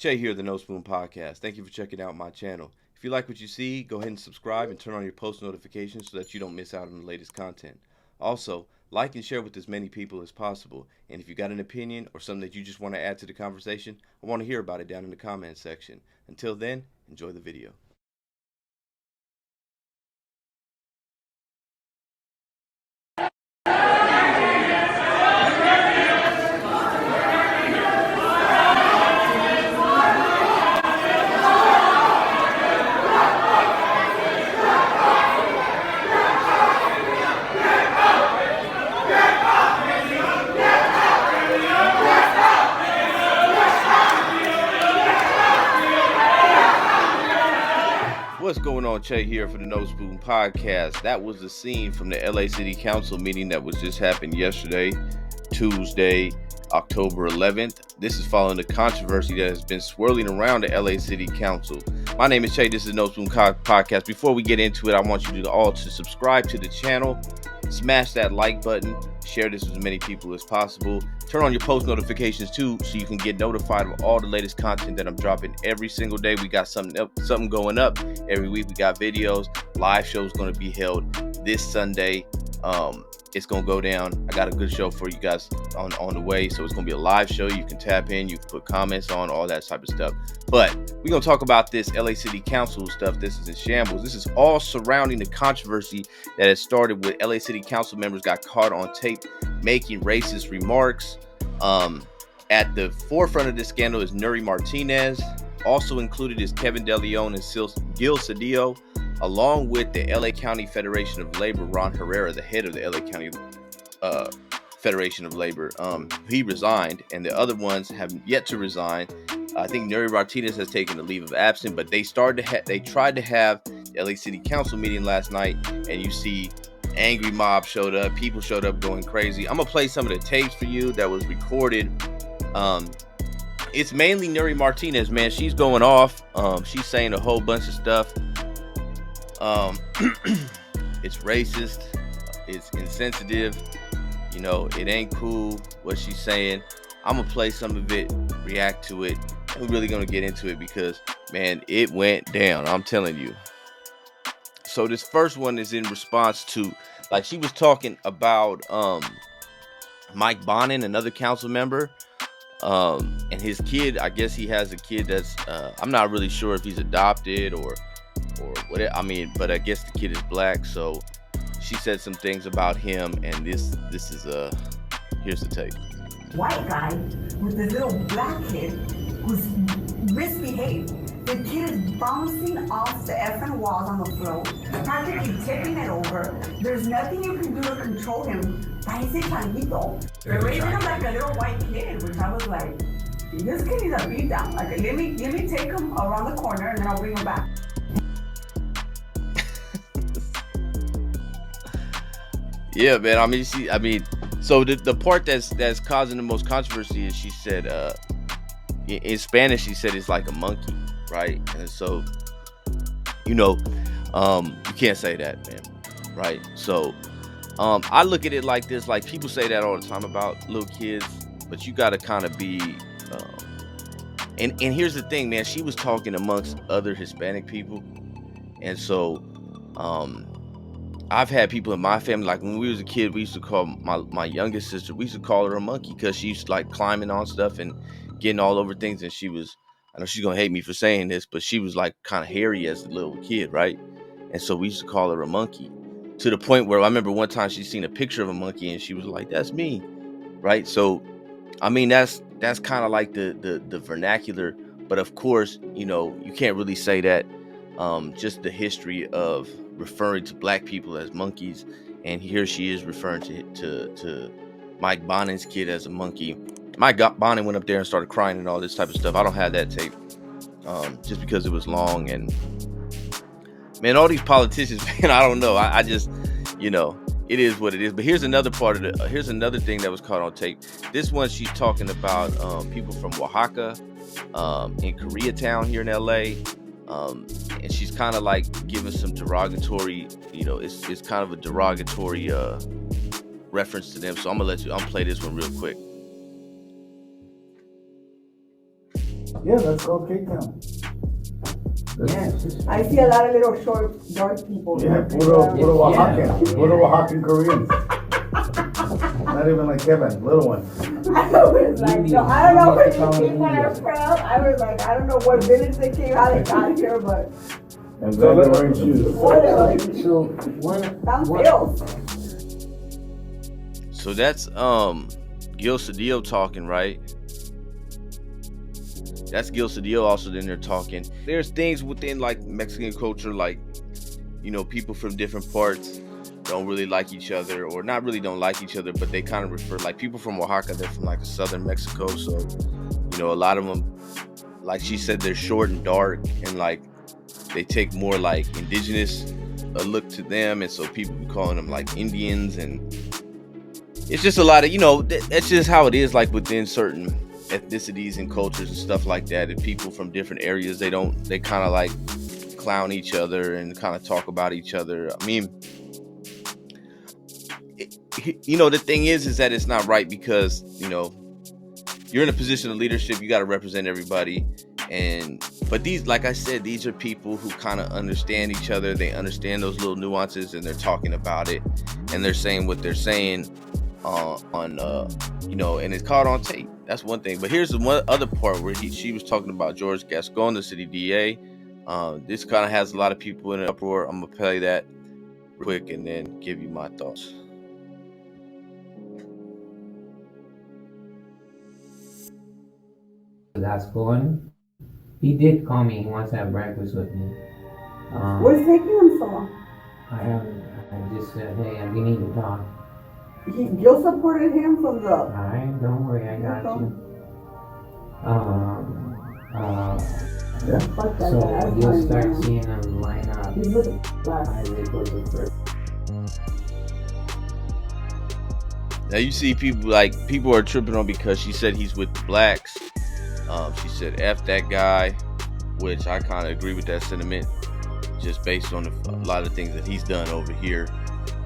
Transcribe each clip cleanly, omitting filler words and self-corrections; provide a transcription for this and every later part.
Che here, the No Spoon Podcast. Thank you for checking out my channel. If you like what you see, go ahead and subscribe and turn on your post notifications so that you don't miss out on the latest content. Also, like and share with as many people as possible. And if you got an opinion or something that you just want to add to the conversation, I want to hear about it down in the comments section. Until then, enjoy the video. What's going on, Che here for the No Spoon Podcast. That was the scene from the LA City Council meeting that was just happened yesterday, Tuesday, October 11th. This is following the controversy that has been swirling around the LA City Council. My name is Che. This is No Spoon Podcast. Before we get into it, I want you to all to subscribe to the channel, smash that like button, share this with as many people as possible. Turn on your post notifications too, so you can get notified of all the latest content that I'm dropping every single day. We got something going up every week. We got videos, live shows going to be held this Sunday. It's going to go down. I got a good show for you guys on the way. So it's going to be a live show. You can tap in, you can put comments on, all that type of stuff. But we're going to talk about this LA City Council stuff. This is in shambles. This is all surrounding the controversy that has started with LA City Council members got caught on tape making racist remarks. At the forefront of this scandal is Nury Martinez. Also included is Kevin DeLeon and Gil Cedillo, along with the LA County Federation of Labor, Ron Herrera, the head of the LA County Federation of Labor. He resigned, and the other ones have yet to resign. I think Nury Martinez has taken a leave of absence, but they tried to have the LA City Council meeting last night, and you see angry mob showed up. People showed up going crazy. I'm gonna play some of the tapes for you that was recorded. It's mainly Nury Martinez, man. She's going off. She's saying a whole bunch of stuff. It's racist. It's insensitive. You know, it ain't cool what she's saying. I'm gonna play some of it, react to it. We're really gonna get into it because, man, it went down. I'm telling you. So this first one is in response to, like, she was talking about Mike Bonin, another council member, and his kid. I guess he has a kid that's I'm not really sure if he's adopted or what. I mean, but I guess the kid is black. So she said some things about him, and this is here's the tape. White guy with this little black kid who's misbehaved. The kid is bouncing off the effing walls on the floor, practically tipping it over. There's nothing you can do to control him. Parece changuito. They're raising him like a little white kid, which I was like, this kid needs a beat down. Like, let me take him around the corner and then I'll bring him back. Yeah, man. I mean, so the part that's causing the most controversy is she said, in Spanish, she said it's like a monkey, right? And so, you know, you can't say that, man, right? So, I look at it like this: like, people say that all the time about little kids, but you got to kind of be. And here's the thing, man. She was talking amongst other Hispanic people, and so, I've had people in my family, like when we was a kid, we used to call my youngest sister, we used to call her a monkey because she used to like climbing on stuff and getting all over things. And she was, I know she's gonna hate me for saying this, but she was like kind of hairy as a little kid, right? And so we used to call her a monkey, to the point where I remember one time she seen a picture of a monkey and she was like, "That's me," right? So, I mean, that's kind of like the vernacular, but of course, you know, you can't really say that. Just the history of referring to black people as monkeys, and here she is referring to Mike Bonin's kid as a monkey. Mike Bonin went up there and started crying and all this type of stuff. I don't have that tape, just because it was long. And man, all these politicians, man, I don't know. I just, you know, it is what it is. But here's another part of it. Here's another thing that was caught on tape. This one, she's talking about people from Oaxaca, in Koreatown here in LA. And she's kind of like giving some derogatory, you know, it's kind of a derogatory reference to them. So I'm gonna play this one real quick. Yeah, that's called Cape Town. Yeah. I see a lot of little short, dark people. Yeah, puro Oaxacan. Puro Oaxacan Koreans. Not even like Kevin, little one. I was like, no, I don't know where these people are from. I was like, I don't know what village they came, how they got here, but And then they're wearing shoes. whatever. So one. So that's Gil Cedillo talking, right? That's Gil Cedillo also in there talking. There's things within like Mexican culture, like, you know, people from different parts don't really like each other, or not really don't like each other, but they kind of refer, like people from Oaxaca, they're from like southern Mexico, so, you know, a lot of them, like she said, they're short and dark, and like they take more like indigenous look to them, and so people be calling them like Indians, and it's just a lot of, you know, that's just how it is, like within certain ethnicities and cultures and stuff like that. And people from different areas, they kind of like clown each other and kind of talk about each other. I mean, you know, the thing is that it's not right, because, you know, you're in a position of leadership, you got to represent everybody. But these, like I said, these are people who kind of understand each other. They understand those little nuances, and they're talking about it, and they're saying what they're saying you know, and it's caught on tape. That's one thing. But here's the one other part where she was talking about George Gascon, the city DA. This kind of has a lot of people in an uproar. I'm gonna play that quick and then give you my thoughts. Gascon, he did call me. He wants to have breakfast with me. What's taking him so long? I just said, hey, we need to talk. Gil supported him from the. Alright, don't worry, I got you. Yeah. Fuck that So guy. you'll start seeing them line up. He's looking black. Isaac was the first. Now you see people are tripping on because she said he's with the blacks. She said F that guy, which I kind of agree with that sentiment, just based on a lot of things that he's done over here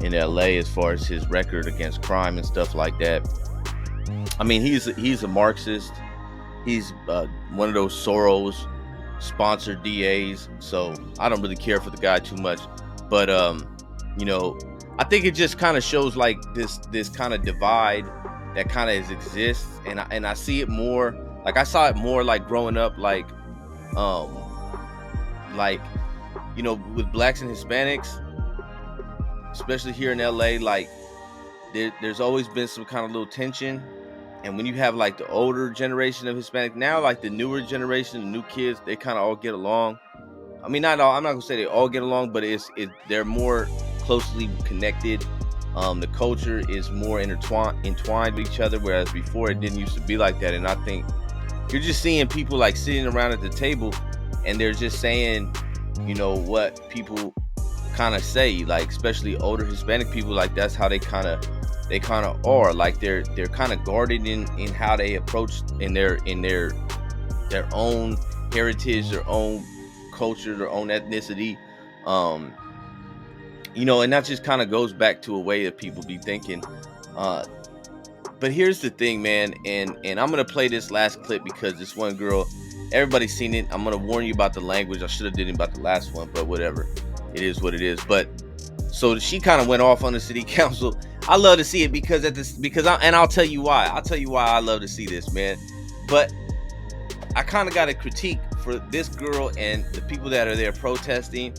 in LA as far as his record against crime and stuff like that. I mean, he's a Marxist. He's one of those Soros sponsored DAs, so I don't really care for the guy too much. But you know, I think it just kind of shows like this kind of divide that kind of exists, and I see it more. Like I saw it more like growing up, like you know, with blacks and Hispanics, especially here in LA, like there's always been some kind of little tension. And when you have like the older generation of Hispanic, now like the newer generation, the new kids, they kind of all get along. I mean, not all, I'm not gonna say they all get along, but they're more closely connected. The culture is more entwined with each other, whereas before it didn't used to be like that. And I think you're just seeing people like sitting around at the table, and they're just saying, you know, what people kind of say, like especially older Hispanic people, like that's how they kind of are, like they're kind of guarded in how they approach in their own heritage, their own culture, their own ethnicity, you know, and that just kind of goes back to a way that people be thinking. But here's the thing, man, and I'm gonna play this last clip because this one girl, everybody's seen it. I'm gonna warn you about the language. I should have did it about the last one, but whatever, it is what it is. But so she kind of went off on the city council. I love to see it because I'll tell you why. I'll tell you why I love to see this, man. But I kind of got a critique for this girl and the people that are there protesting.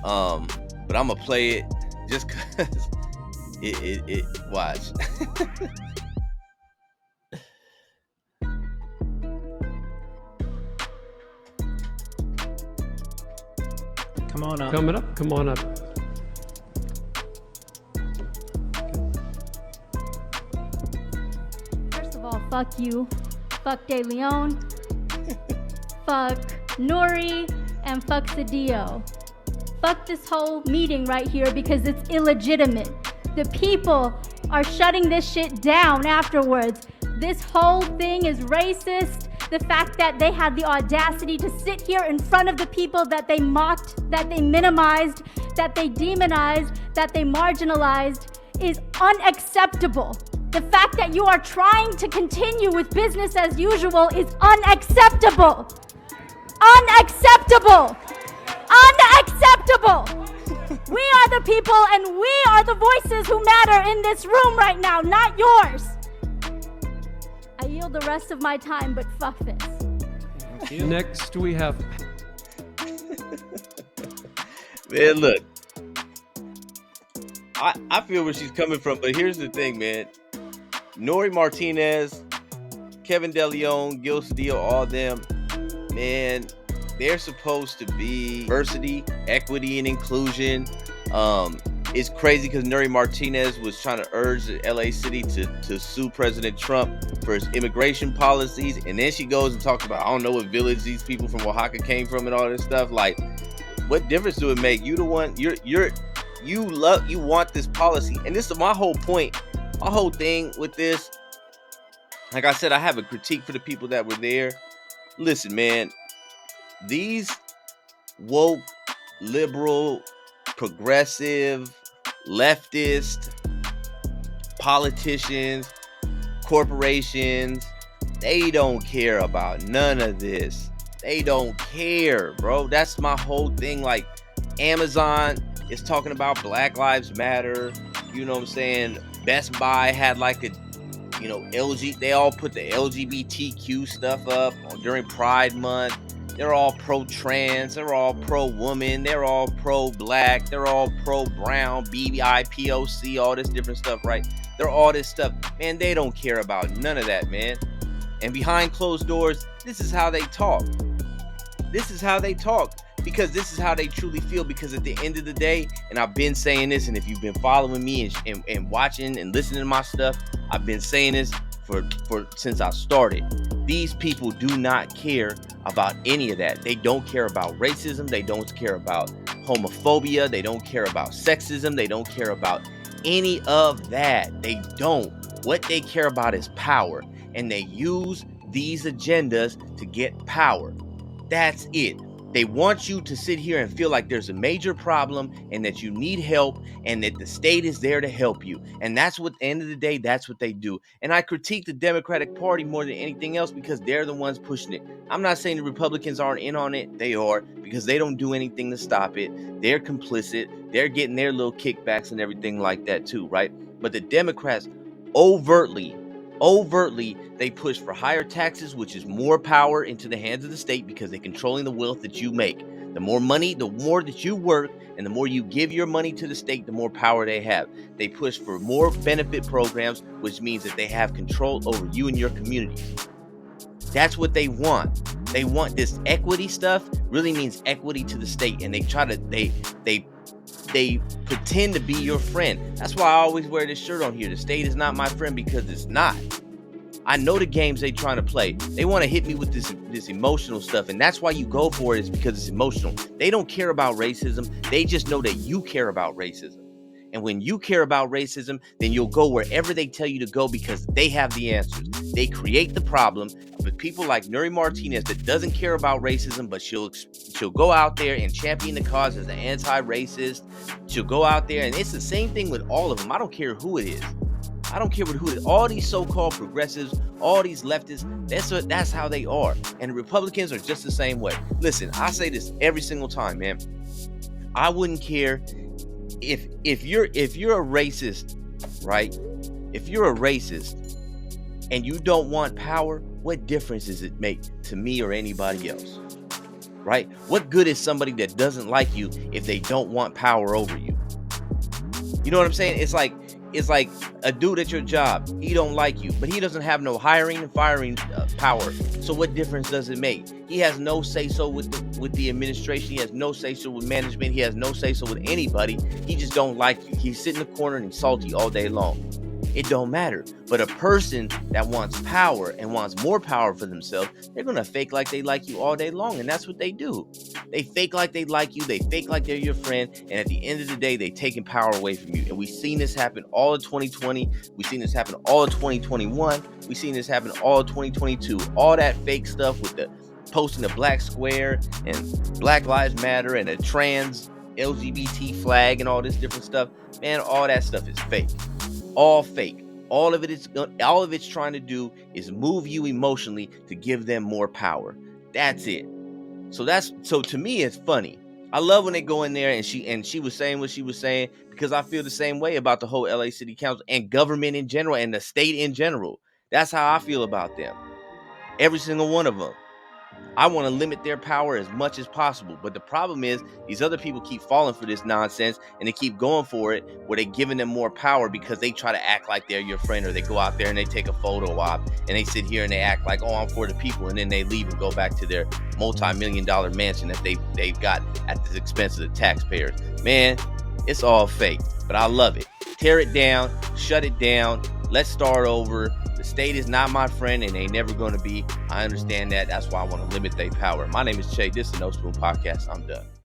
But I'm gonna play it just because it watch. Come on up. Coming up, come on up. First of all, fuck you. Fuck De Leon. Fuck Nury. And fuck Cedillo. Fuck this whole meeting right here because it's illegitimate. The people are shutting this shit down afterwards. This whole thing is racist. The fact that they had the audacity to sit here in front of the people that they mocked, that they minimized, that they demonized, that they marginalized is unacceptable. The fact that you are trying to continue with business as usual is unacceptable. Unacceptable. Unacceptable. We are the people and we are the voices who matter in this room right now, not yours. I yield the rest of my time, but fuck this. Next we have... Man, look. I feel where she's coming from, but here's the thing, man. Nury Martinez, Kevin DeLeon, Gil Cedillo, all them, man, they're supposed to be diversity, equity, and inclusion. It's crazy because Nury Martinez was trying to urge the LA City to sue President Trump for his immigration policies, and then she goes and talks about, I don't know what village these people from Oaxaca came from and all this stuff. Like, what difference do it make? You the one, you want this policy, and this is my whole point. My whole thing with this, like I said, I have a critique for the people that were there. Listen, man, these woke, liberal, progressive, leftist politicians, corporations, they don't care about none of this. They don't care, bro. That's my whole thing. Like, Amazon is talking about Black Lives Matter. You know what I'm saying? Best Buy had like a, you know, they all put the LGBTQ stuff up during Pride Month. They're all pro-trans, they're all pro-woman, they're all pro-black, they're all pro-brown, BIPOC, all this different stuff, right? They're all this stuff. Man, they don't care about none of that, man. And behind closed doors, this is how they talk. This is how they talk. Because this is how they truly feel. Because at the end of the day, and I've been saying this, and if you've been following me and watching and listening to my stuff, I've been saying this for since I started. These people do not care about any of that. They don't care about racism. They don't care about homophobia. They don't care about sexism. They don't care about any of that. They don't. What they care about is power. And they use these agendas to get power. That's it. They want you to sit here and feel like there's a major problem and that you need help and that the state is there to help you. And that's what, at the end of the day, that's what they do. And I critique the Democratic Party more than anything else because they're the ones pushing it. I'm not saying the Republicans aren't in on it. They are, because they don't do anything to stop it. They're complicit. They're getting their little kickbacks and everything like that too, right? But the Democrats overtly, they push for higher taxes, which is more power into the hands of the state because they're controlling the wealth that you make. The more money, the more that you work, and the more you give your money to the state, the more power they have. They push for more benefit programs, which means that they have control over you and your community. That's what they want. They want this equity stuff, really means equity to the state, and they try to, they pretend to be your friend. That's why I always wear this shirt on here. The state is not my friend, because it's not. I know the games they trying to play. They want to hit me with this emotional stuff, and that's why you go for it, is because it's emotional. They don't care about racism. They just know that you care about racism. And when you care about racism, then you'll go wherever they tell you to go because they have the answers. They create the problem. But people like Nury Martinez that doesn't care about racism, but she'll go out there and champion the cause as an anti-racist. She'll go out there, and it's the same thing with all of them. I don't care who it is. I don't care who it is. All these so-called progressives, all these leftists, that's how they are. And the Republicans are just the same way. Listen, I say this every single time, man. I wouldn't care if you're a racist, right? If you're a racist and you don't want power, what difference does it make to me or anybody else? Right? What good is somebody that doesn't like you if they don't want power over you? You know what I'm saying? It's like a dude at your job. He don't like you, but he doesn't have no hiring and firing power. So what difference does it make? He has no say-so with the administration. He has no say-so with management. He has no say-so with anybody. He just don't like you. He's sitting in the corner and he's salty all day long. It don't matter. But a person that wants power and wants more power for themselves, they're going to fake like they like you all day long. And that's what they do. They fake like they like you. They fake like they're your friend. And at the end of the day, they taking power away from you. And we've seen this happen all of 2020. We've seen this happen all of 2021. We've seen this happen all of 2022. All that fake stuff with the posting a black square and Black Lives Matter and a trans LGBT flag and all this different stuff. Man, all that stuff is fake. All fake. All of it's trying to do is move you emotionally to give them more power. That's it. So to me, it's funny. I love when they go in there and she was saying what she was saying, because I feel the same way about the whole LA City Council and government in general and the state in general. That's how I feel about them. Every single one of them. I want to limit their power as much as possible. But the problem is these other people keep falling for this nonsense, and they keep going for it where they're giving them more power because they try to act like they're your friend, or they go out there and they take a photo op and they sit here and they act like, oh, I'm for the people. And then they leave and go back to their multi-million-dollar mansion that they've got at the expense of the taxpayers. Man, it's all fake, but I love it. Tear it down, shut it down. Let's start over. The state is not my friend and they never going to be. I understand that. That's why I want to limit their power. My name is Che. This is the No Spoon Podcast. I'm done.